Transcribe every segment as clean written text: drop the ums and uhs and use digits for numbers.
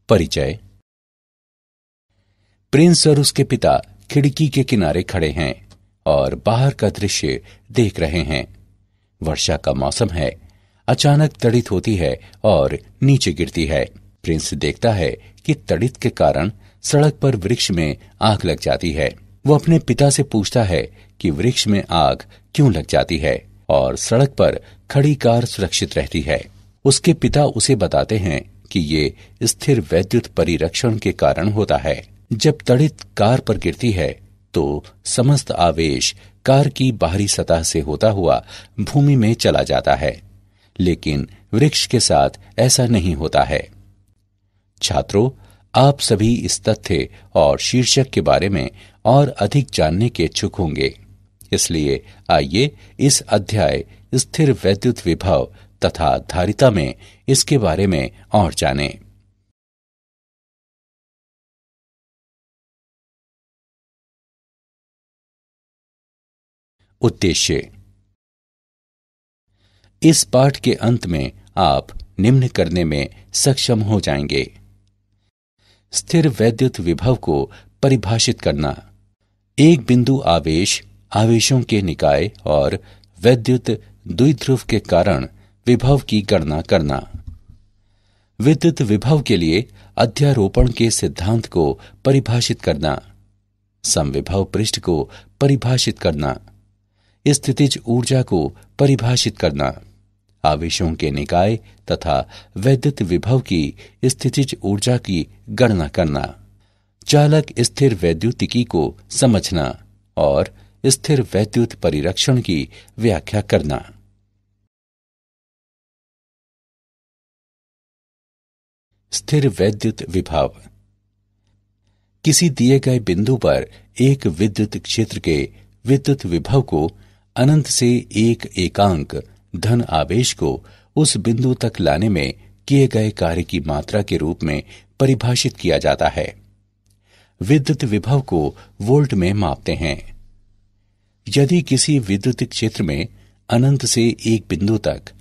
परिचय। प्रिंस और उसके पिता खिड़की के किनारे खड़े हैं और बाहर का दृश्य देख रहे हैं। वर्षा का मौसम है। अचानक तड़ित होती है और नीचे गिरती है। प्रिंस देखता है कि तड़ित के कारण सड़क पर वृक्ष में आग लग जाती है। वो अपने पिता से पूछता है कि वृक्ष में आग क्यों लग जाती है और सड़क पर खड़ी कार सुरक्षित रहती है। उसके पिता उसे बताते हैं कि ये स्थिर वैद्युत परिरक्षण के कारण होता है। जब तड़ित कार पर गिरती है तो समस्त आवेश कार की बाहरी सतह से होता हुआ भूमि में चला जाता है, लेकिन वृक्ष के साथ ऐसा नहीं होता है। छात्रों, आप सभी इस तथ्य और शीर्षक के बारे में और अधिक जानने के इच्छुक होंगे, इसलिए आइए इस अध्याय स्थिर वैद्युत विभव तथा धारिता में इसके बारे में और जानें। उद्देश्य। इस पाठ के अंत में आप निम्न करने में सक्षम हो जाएंगे। स्थिर वैद्युत विभव को परिभाषित करना। एक बिंदु आवेश, आवेशों के निकाय और वैद्युत द्विध्रुव के कारण विभव की गणना करना। विद्युत विभव के लिए अध्यारोपण के सिद्धांत को परिभाषित करना। समविभव पृष्ठ को परिभाषित करना। स्थितिज ऊर्जा को परिभाषित करना। आवेशों के निकाय तथा वैद्युत विभव की स्थितिज ऊर्जा की गणना करना। चालक स्थिर वैद्युतिकी को समझना और स्थिर वैद्युत परिरक्षण की व्याख्या करना। स्थिर वैद्युत विभव। किसी दिए गए बिंदु पर एक विद्युत क्षेत्र के विद्युत विभव को अनंत से एक एकांक धन आवेश को उस बिंदु तक लाने में किए गए कार्य की मात्रा के रूप में परिभाषित किया जाता है। विद्युत विभव को वोल्ट में मापते हैं। यदि किसी विद्युत क्षेत्र में अनंत से एक बिंदु तक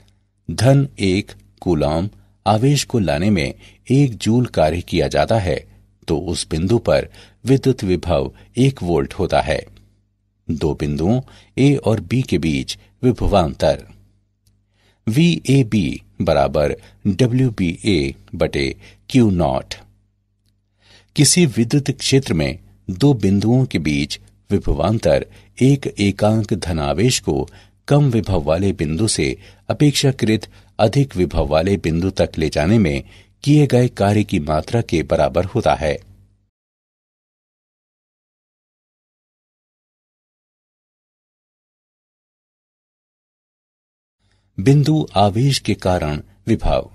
धन 1 कूलॉम आवेश को लाने में 1 जूल कार्य किया जाता है तो उस बिंदु पर विद्युत विभव 1 वोल्ट होता है। दो बिंदुओं ए और बी के बीच विभवांतर VAB बराबर WBA बटे Q0। किसी विद्युत क्षेत्र में दो बिंदुओं के बीच विभवांतर एक एकांक धनावेश को कम विभव वाले बिंदु से अपेक्षाकृत अधिक विभव वाले बिंदु तक ले जाने में किए गए कार्य की मात्रा के बराबर होता है। बिंदु आवेश के कारण विभव।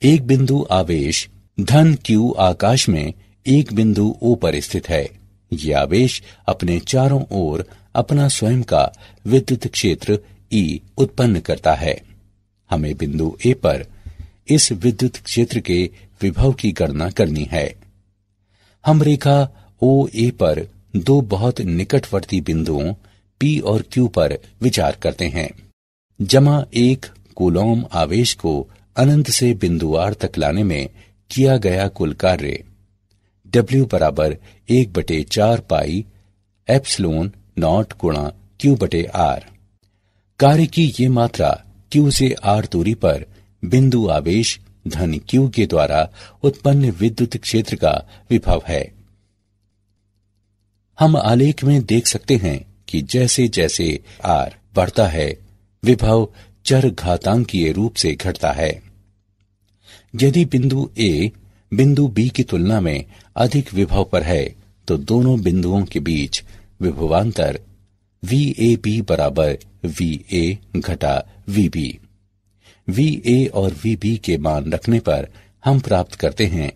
एक बिंदु आवेश धन Q आकाश में एक बिंदु O पर स्थित है। यह आवेश अपने चारों ओर अपना स्वयं का विद्युत क्षेत्र E उत्पन्न करता है। हमें बिंदु A पर इस विद्युत क्षेत्र के विभव की गणना करनी है। हम रेखा OA पर दो बहुत निकटवर्ती बिंदुओं P और Q पर विचार करते हैं। जमा 1 कूलॉम आवेश को अनंत से बिंदु R तक लाने में किया गया कुल कार्य W बराबर 1/4 पाई एप्सिलॉन नॉट गुणा Q/R। कार्य की ये मात्रा Q से R दूरी पर बिंदु आवेश धन Q के द्वारा उत्पन्न विद्युत क्षेत्र का विभव है। हम आलेख में देख सकते हैं कि जैसे जैसे R बढ़ता है विभव चर घातांकीय रूप से घटता है। यदि बिंदु A बिंदु B की तुलना में अधिक विभव पर है तो दोनों बिंदुओं के बीच विभवांतर VAB बराबर VA घटा VB। VA और VB के मान रखने पर हम प्राप्त करते हैं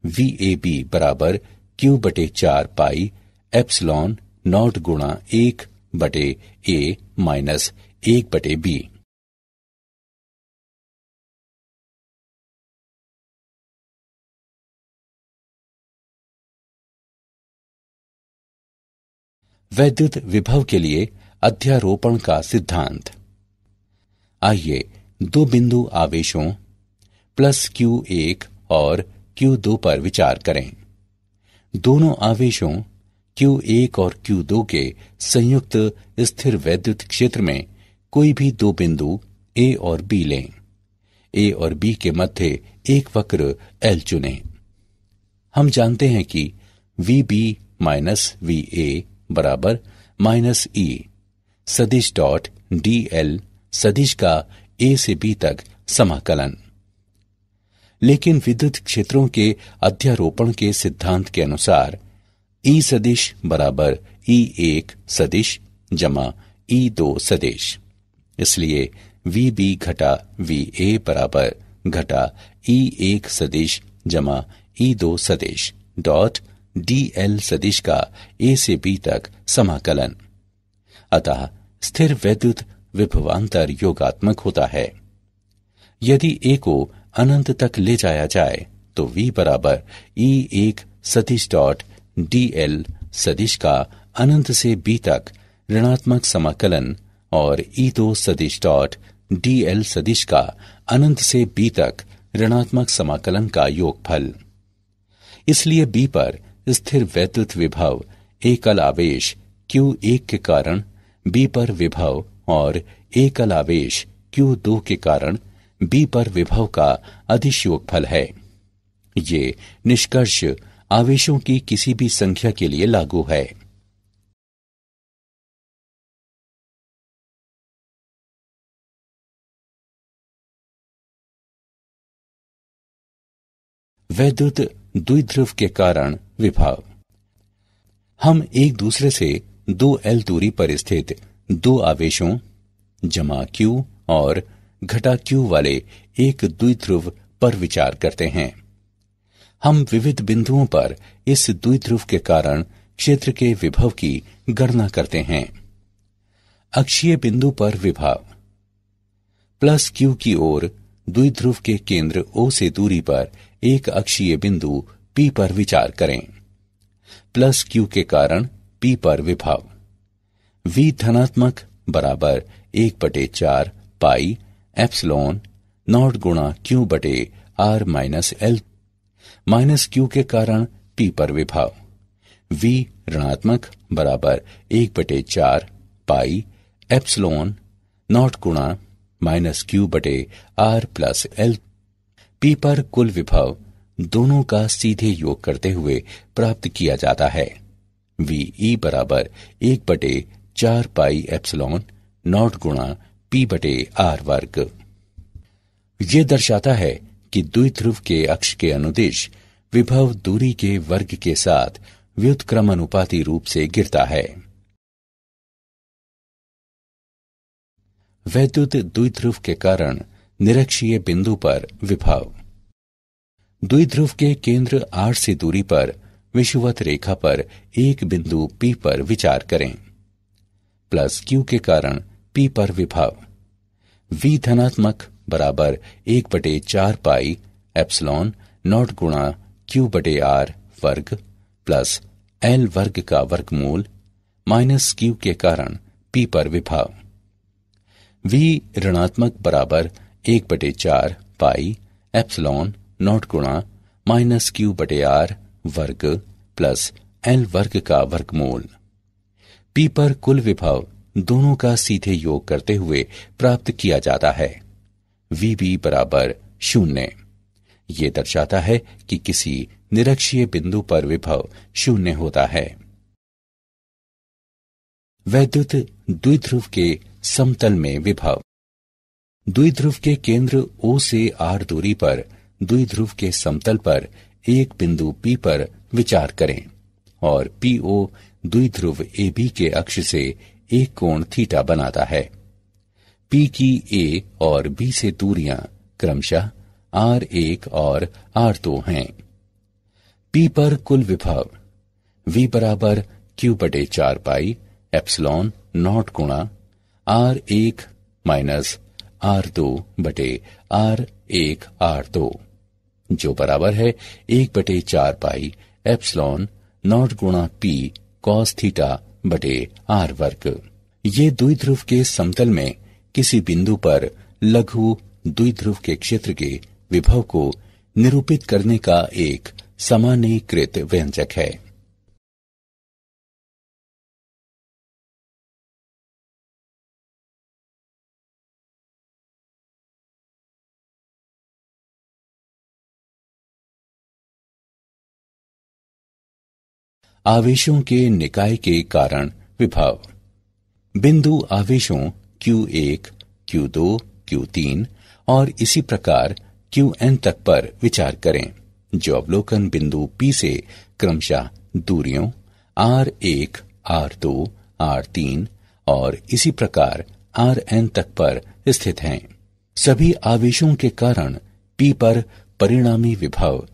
VAB बराबर Q/4 पाई एप्सिलॉन नॉट गुणा 1/A माइनस 1/B। वैद्युत विभव के लिए अध्यारोपण का सिद्धांत। आइए दो बिंदु आवेशों +Q1 और Q2 पर विचार करें। दोनों आवेशों Q1 और Q2 के संयुक्त स्थिर वैद्युत क्षेत्र में कोई भी दो बिंदु A और B लें। A और B के मध्य एक वक्र L चुनें। हम जानते हैं कि VB माइनस VA बराबर माइनस E सदिश डॉट DL सदिश का A से B तक समाकलन। लेकिन विद्युत क्षेत्रों के अध्यारोपण के सिद्धांत के अनुसार E सदिश बराबर E1 सदिश जमा E2 सदिश। इसलिए VB घटा VA बराबर घटा E1 सदिश जमा E2 सदिश डॉट DL सदिश का A से B तक समाकलन। अतः स्थिर वैद्युत विभवांतर योगात्मक होता है। यदि A को अनंत तक ले जाया जाए तो V बराबर E1 सदिश डॉट DL सदिश का अनंत से B तक ऋणात्मक समाकलन और E2 सदिश डॉट DL सदिश का अनंत से B तक ऋणात्मक समाकलन का योगफल। इसलिए B पर स्थिर वैद्युत विभव एकल आवेश Q1 के कारण B पर विभव और एकल आवेश Q2 के कारण B पर विभव का अदिश योगफल है। ये निष्कर्ष आवेशों की किसी भी संख्या के लिए लागू है। वैद्युत द्विध्रुव के कारण विभव। हम एक दूसरे से 2L दूरी पर स्थित दो आवेशों जमा Q और घटा Q वाले एक द्विध्रुव पर विचार करते हैं। हम विविध बिंदुओं पर इस द्विध्रुव के कारण क्षेत्र के विभव की गणना करते हैं। अक्षीय बिंदु पर विभव प्लस Q की ओर द्विध्रुव के केंद्र O से दूरी पर एक अक्षीय बिंदु P पर विचार करें। प्लस Q के कारण P पर विभव V धनात्मक बराबर 1/4 पाई एप्सिलॉन नॉट गुणा Q बटे R minus L minus Q के कारण P पर विभव V ऋणात्मक बराबर 1/4 पाई एप्सिलॉन नॉट गुणा माइनस Q बटे R प्लस L। P पर कुल विभव दोनों का सीधे योग करते हुए प्राप्त किया जाता है। VE बराबर 1/4 पाई एप्सिलॉन नॉट गुणा P बटे R वर्ग। ये दर्शाता है कि द्विध्रुव के अक्ष के अनुदिश विभव दूरी के वर्ग के साथ व्युत्क्रमानुपाती रूप से गिरता है। वैद्युत द्विध्रुव के कारण निरक्षीय बिंदु पर विभव। द्विध्रुव के केंद्र R से दूरी पर विषुवत रेखा पर एक बिंदु P पर विचार करें। प्लस Q के कारण P पर विभव V धनात्मक बराबर 1/4 पाई एप्सिलॉन नॉट गुणा Q बटे R वर्ग प्लस L वर्ग का वर्गमूल माइनस Q के कारण P पर विभव V ऋणात्मक बराबर 1/4 पाई एप्सिलॉन नॉट गुणा माइनस Q बटे R वर्ग प्लस L वर्ग का वर्गमूल। P पर कुल विभव दोनों का सीधे योग करते हुए प्राप्त किया जाता है। VB बराबर 0। ये दर्शाता है कि किसी निरक्षीय बिंदु पर विभव 0 होता है। वैद्युत द्विध्रुव के समतल में विभव। द्विध्रुव के केंद्र O से R दूरी पर द्विध्रुव के समतल पर एक बिंदु P पर विचार करें और PO द्विध्रुव AB के अक्ष से एक कोण थीटा बनाता है। P की A और B से दूरियां क्रमशः R1 और R2 हैं। P पर कुल विभव V बराबर Q/4 पाई एप्सिलॉन नॉट गुणा R1 माइनस R2 बटे R1 R2 जो बराबर है 1/4 पाई एप्सिलॉन नॉट गुणा P कॉस थीटा बटे R वर्ग। ये द्विध्रुव के समतल में किसी बिंदु पर लघु द्विध्रुव के क्षेत्र के विभव को निरूपित करने का एक सामान्यीकृत व्यंजक है। आवेशों के निकाय के कारण विभव। बिंदु आवेशों Q1, Q2, Q3 और इसी प्रकार Qn तक पर विचार करें, जो अवलोकन बिंदु P से क्रमशः दूरियों R1, R2, R3 और इसी प्रकार Rn तक पर स्थित हैं। सभी आवेशों के कारण P पर परिणामी विभव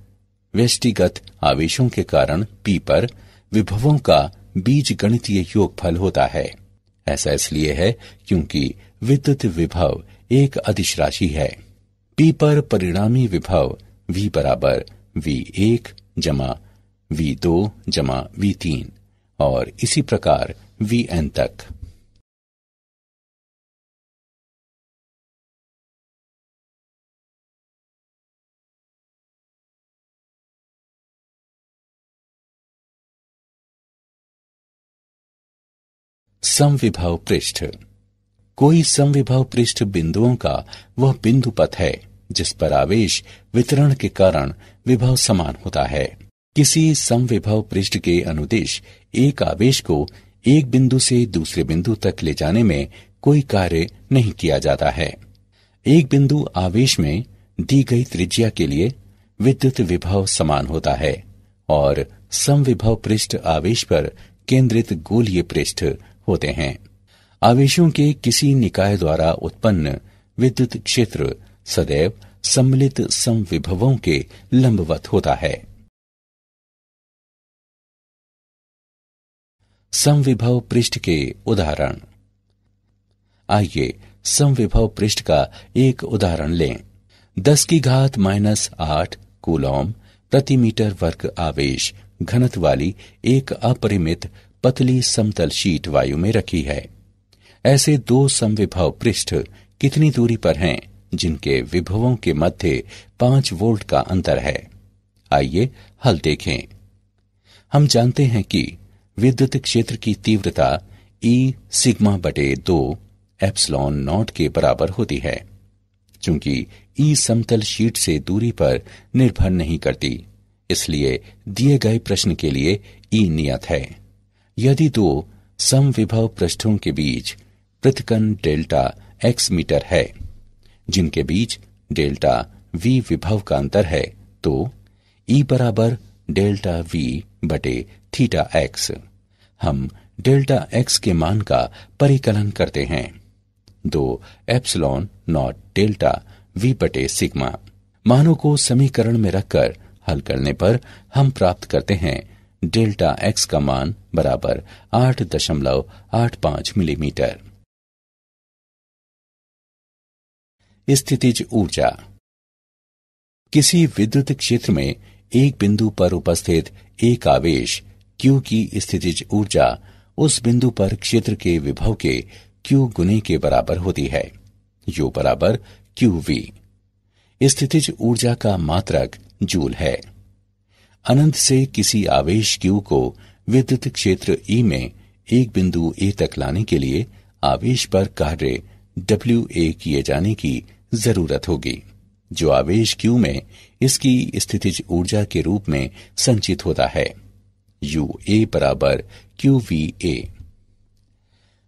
व्यष्टिगत आवेशों के कारण P पर विभवों का बीजगणितीय योगफल होता है। ऐसा इसलिए है क्योंकि विद्युत विभव एक अदिश राशि है। P पर परिणामी विभव V बराबर V1 जमा V2 जमा V3 और इसी प्रकार Vn तक। समविभव पृष्ठ। कोई समविभव पृष्ठ बिंदुओं का वह बिंदु पथ है जिस पर आवेश वितरण के कारण विभव समान होता है। किसी समविभव पृष्ठ के अनुदिश एक आवेश को एक बिंदु से दूसरे बिंदु तक ले जाने में कोई कार्य नहीं किया जाता है। एक बिंदु आवेश में दी गई त्रिज्या के लिए विद्युत विभव समान होता है और समविभव पृष्ठ आवेश पर केंद्रित गोलीय पृष्ठ होते हैं। आवेशों के किसी निकाय द्वारा उत्पन्न विद्युत क्षेत्र सदैव सम्मिलित समविभवों के लंबवत होता है। समविभव पृष्ठ के उदाहरण। आइए समविभव पृष्ठ का एक उदाहरण लें। 10⁻⁻8 कूलॉम प्रति मीटर वर्ग आवेश घनत्व वाली एक अपरिमित पतली समतल शीट वायु में रखी है। ऐसे दो समविभव पृष्ठ कितनी दूरी पर हैं जिनके विभवों के मध्य 5 वोल्ट का अंतर है? आइए हल देखें। हम जानते हैं कि विद्युत क्षेत्र की तीव्रता E सिग्मा बटे 2 एप्सिलॉन नॉट के बराबर होती है। चूंकि E समतल शीट से दूरी पर निर्भर नहीं करती, इसलिए दिए गए प्रश्न के लिए E नियत है। यदि दो समविभव पृष्ठों के बीच पृथक्कन डेल्टा x मीटर है, जिनके बीच डेल्टा v विभव का अंतर है, तो E बराबर डेल्टा v बटे थीटा x। हम डेल्टा x के मान का परिकलन करते हैं। 2 एप्सिलॉन नॉट डेल्टा v बटे सिग्मा। मानों को समीकरण में रखकर हल करने पर हम प्राप्त करते हैं डेल्टा x का मान बराबर 8.85 मिलीमीटर। स्थितिज ऊर्जा। किसी विद्युत क्षेत्र में एक बिंदु पर उपस्थित एक आवेश Q की स्थितिज ऊर्जा उस बिंदु पर क्षेत्र के विभव के Q गुने के बराबर होती है। U बराबर QV। स्थितिज ऊर्जा का मात्रक जूल है। अनंत से किसी आवेश Q को विद्युत क्षेत्र E में एक बिंदु A तक लाने के लिए आवेश पर कार्य WA किए जाने की जरूरत होगी, जो आवेश Q में इसकी स्थितिज ऊर्जा के रूप में संचित होता है। UA बराबर QVA।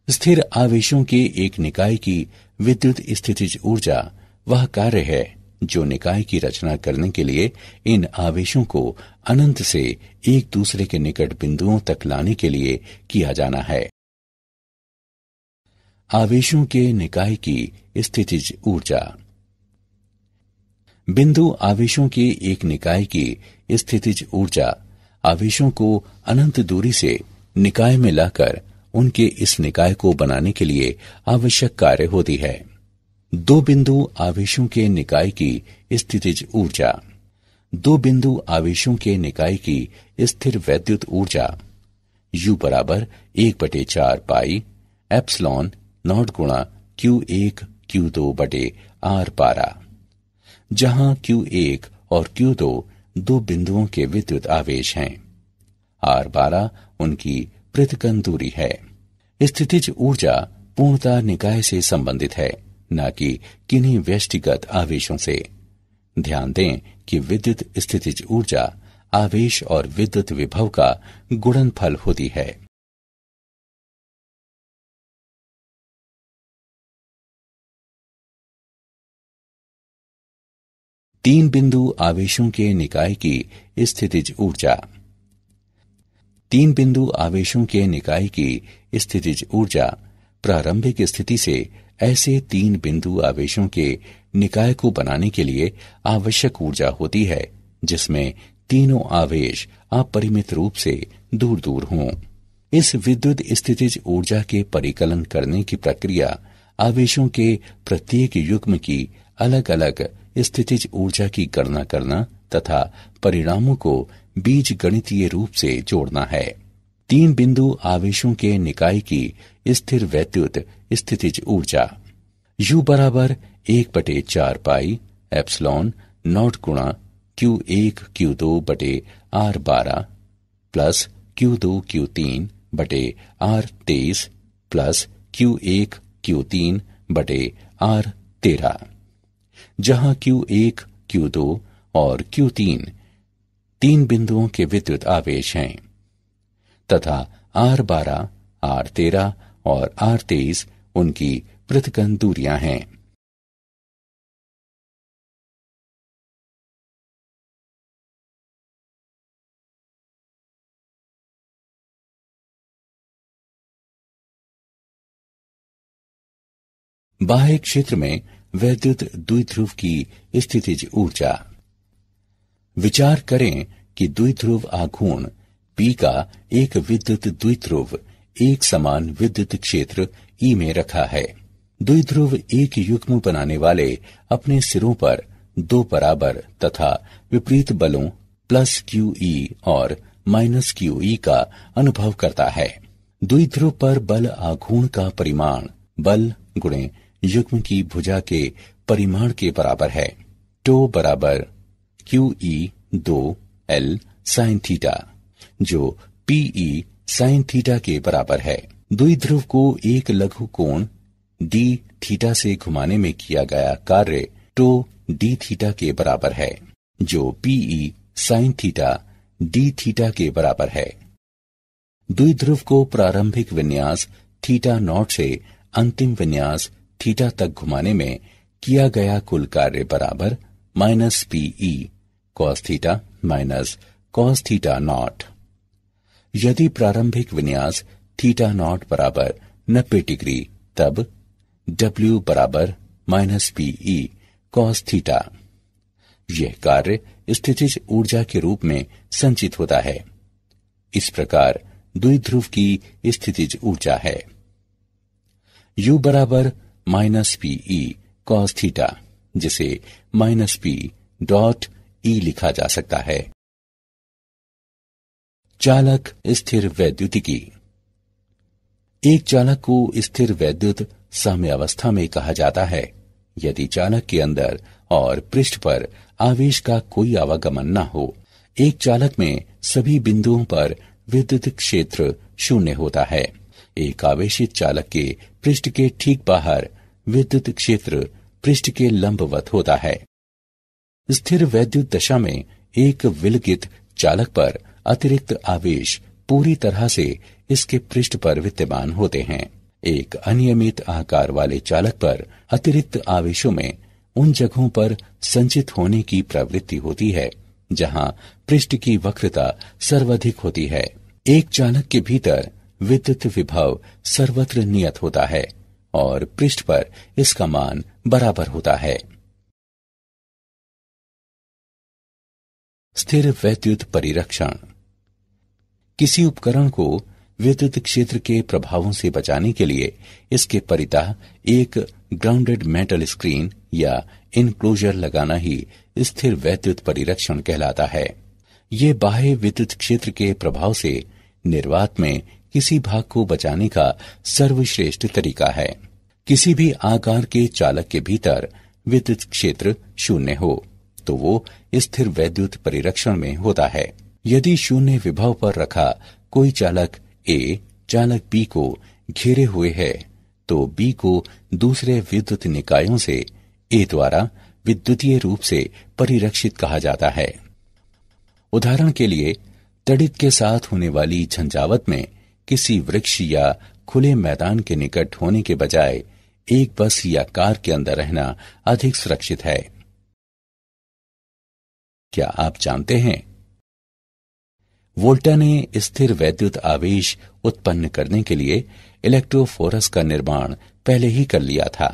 स्थिर आवेशों के एक निकाय की विद्युत स्थितिज ऊर्जा वह कार्य है जो निकाय की रचना करने के लिए इन आवेशों को अनंत से एक दूसरे के निकट बिंदुओं तक लाने के लिए किया जाना है। आवेशों के निकाय की स्थितिज ऊर्जा। बिंदु आवेशों के एक निकाय की स्थितिज ऊर्जा आवेशों को अनंत दूरी से निकाय में लाकर उनके इस निकाय को बनाने के लिए आवश्यक कार्य होती है। दो बिंदु आवेशों के निकाय की स्थितिज ऊर्जा। दो बिंदु आवेशों के निकाय की स्थिर वैद्युत ऊर्जा U बराबर 1/4 पाई एप्सिलॉन नॉट गुणा Q1 Q2 बटे R12, जहां Q1 और Q2 दो बिंदुओं के विद्युत आवेश हैं। R12 उनकी पृथक्करण दूरी है। स्थितिज ऊर्जा पूर्णतः निकाय से संबंधित है, न कि किन्हीं व्यष्टिगत आवेशों से। ध्यान दें कि विद्युत स्थितिज ऊर्जा आवेश और विद्युत विभव का गुणनफल होती है। तीन बिंदु आवेशों के निकाय की स्थितिज ऊर्जा। तीन बिंदु आवेशों के निकाय की स्थितिज ऊर्जा प्रारंभिक स्थिति से ऐसे तीन बिंदु आवेशों के निकाय को बनाने के लिए आवश्यक ऊर्जा होती है जिसमें तीनों आवेश अपरिमित रूप से दूर दूर हों। इस विद्युत स्थितिज ऊर्जा के परिकलन करने की प्रक्रिया आवेशों के प्रत्येक युग्म की अलग अलग स्थितिज ऊर्जा की गणना करना तथा परिणामों को बीजगणितीय रूप से जोड़ना है। तीन बिंदु आवेशों के निकाय की स्थिर वैद्युत स्थितिज ऊर्जा U बराबर 1/4 पाई एप्सिलॉन नॉट गुणा Q1 Q2 बटे R12 प्लस Q2 Q3 बटे R23 प्लस Q1 Q3 बटे R13, जहां Q1 Q2 और Q3 तीन बिंदुओं के विद्युत आवेश हैं तथा R12, R13 और R23 उनकी पृथक्करण दूरियां हैं। बाह्य क्षेत्र में वैद्युत द्विध्रुव की स्थितिज ऊर्जा। विचार करें कि द्विध्रुव आघूर्ण P का एक विद्युत द्विध्रुव एक समान विद्युत क्षेत्र E में रखा है। द्विध्रुव एक युग्म बनाने वाले अपने सिरों पर दो बराबर तथा विपरीत बलों प्लस QE और माइनस QE का अनुभव करता है। द्विध्रुव पर बल आघूर्ण का परिमाण बल गुणे युग्म की भुजा के परिमाण के बराबर है। टो बराबर QE2L sin थीटा, जो PE sin थीटा के बराबर है। द्विध्रुव को एक लघु कोण d थीटा से घुमाने में किया गया कार्य टो d थीटा के बराबर है, जो PE sin theta d theta के बराबर है। द्विध्रुव को प्रारंभिक विन्यास थीटा नॉट से अंतिम विन्यास थीटा तक घुमाने में किया गया कुल कार्य बराबर minus PE cos theta minus cos theta naught. यदि प्रारंभिक विन्यास थीटा नॉट बराबर 90 डिग्री, तब W बराबर माइनस PE cos थीटा। यह कार्य स्थितिज ऊर्जा के रूप में संचित होता है। इस प्रकार द्विध्रुव की स्थितिज ऊर्जा है U बराबर माइनस PE cos थीटा, जिसे माइनस P डॉट E लिखा जा सकता है। चालक स्थिर वैद्युतिकी। एक चालक को स्थिर वैद्युत साम्यावस्था में कहा जाता है यदि चालक के अंदर और पृष्ठ पर आवेश का कोई आवागमन न हो। एक चालक में सभी बिंदुओं पर विद्युत क्षेत्र शून्य होता है। एक आवेशित चालक के पृष्ठ के ठीक बाहर विद्युत क्षेत्र पृष्ठ के लंबवत होता है। स्थिर वैद्युत दशा में एक विलगित चालक पर अतिरिक्त आवेश पूरी तरह से इसके पृष्ठ पर विद्यमान होते हैं। एक अनियमित आकार वाले चालक पर अतिरिक्त आवेशों में उन जगहों पर संचित होने की प्रवृत्ति होती है जहां पृष्ठ की वक्रता सर्वाधिक होती है। एक चालक के भीतर विद्युत विभव सर्वत्र नियत होता है और पृष्ठ पर इसका मान बराबर होता है। स्थिर वैद्युत परिरक्षण। किसी उपकरण को विद्युत क्षेत्र के प्रभावों से बचाने के लिए इसके परितः एक ग्राउंडेड मेटल स्क्रीन या इनक्लोजर लगाना ही स्थिर वैद्युत परिरक्षण कहलाता है। ये बाह्य विद्युत क्षेत्र के प्रभाव से निर्वात में किसी भाग को बचाने का सर्वश्रेष्ठ तरीका है। किसी भी आकार के चालक के भीतर विद्युत क्षेत्र शून्य हो तो वो स्थिर वैद्युत परिरक्षण में होता है। यदि शून्य विभव पर रखा कोई चालक ए चालक बी को घेरे हुए है तो बी को दूसरे विद्युत निकायों से ए द्वारा विद्युतीय रूप से परिरक्षित कहा जाता है। उदाहरण के लिए तड़ित के साथ होने वाली झंझावत में किसी वृक्ष या खुले मैदान के निकट होने के बजाय एक बस या कार के अंदर रहना अधिक सुरक्षित है। क्या आप जानते हैं वोल्टा ने स्थिर वैद्युत आवेश उत्पन्न करने के लिए इलेक्ट्रोफोरस का निर्माण पहले ही कर लिया था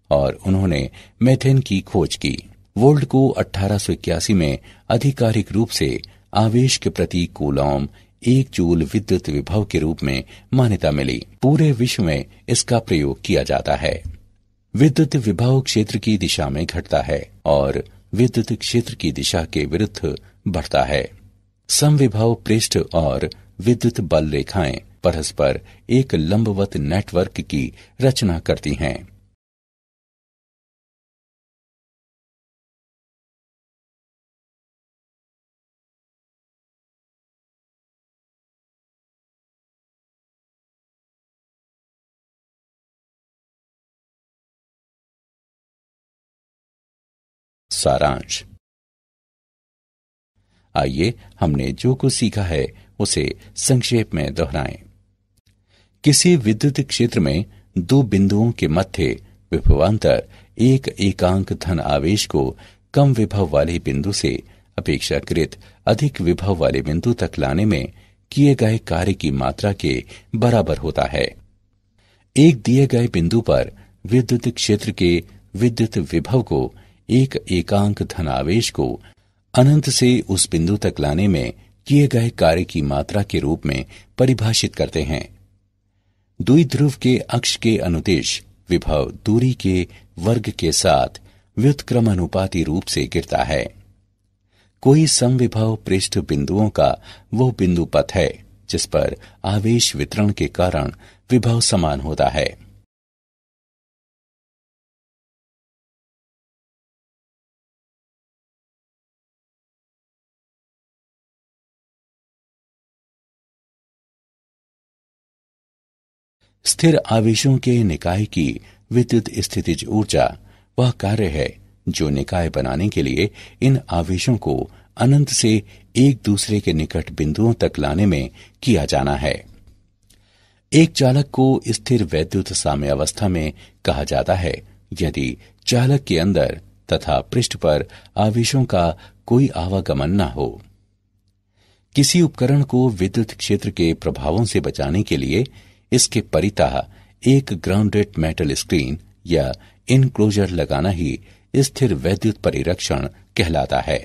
और उन्होंने मेथेन की खोज की। वोल्ट को 1881 में आधिकारिक रूप से आवेश के प्रति कूलॉम 1 जूल विद्युत विभव के रूप में मान्यता मिली। पूरे विश्व में इसका प्रयोग किया जाता है। विद्युत विभव क्षेत्र की दिशा में घटता है और विद्युत क्षेत्र की दिशा के विरुद्ध बढ़ता है। समविभव पृष्ठ और विद्युत बल रेखाएं परस्पर एक लंबवत नेटवर्क की रचना करती हैं। सारांश। आइए हमने जो कुछ सीखा है उसे संक्षेप में दोहराएं। किसी विद्युत क्षेत्र में दो बिंदुओं के मध्य विभवांतर एक एकांक धन आवेश को कम विभव वाले बिंदु से अपेक्षाकृत अधिक विभव वाले बिंदु तक लाने में किए गए कार्य की मात्रा के बराबर होता है। एक दिए गए बिंदु पर विद्युत क्षेत्र के विद्युत विभव को एक एकांक धन आवेश को अनंत से उस बिंदु तक लाने में किए गए कार्य की मात्रा के रूप में परिभाषित करते हैं। द्विध्रुव के अक्ष के अनुदिश विभव दूरी के वर्ग के साथ व्युत्क्रमानुपाती रूप से गिरता है। कोई समविभव पृष्ठ बिंदुओं का वो बिंदु पथ है जिस पर आवेश वितरण के कारण विभव समान होता है। स्थिर आवेशों के निकाय की विद्युत स्थितिज ऊर्जा वह कार्य है जो निकाय बनाने के लिए इन आवेशों को अनंत से एक दूसरे के निकट बिंदुओं तक लाने में किया जाना है। एक चालक को स्थिर वैद्युत साम्यावस्था में कहा जाता है यदि चालक के अंदर तथा पृष्ठ पर आवेशों का कोई आवागमन न हो। किसी उपकरण को विद्युत क्षेत्र के प्रभावों से बचाने के लिए इसके परितः एक ग्राउंडेड मेटल स्क्रीन या इनक्लोजर लगाना ही स्थिर वैद्युत परिरक्षण कहलाता है।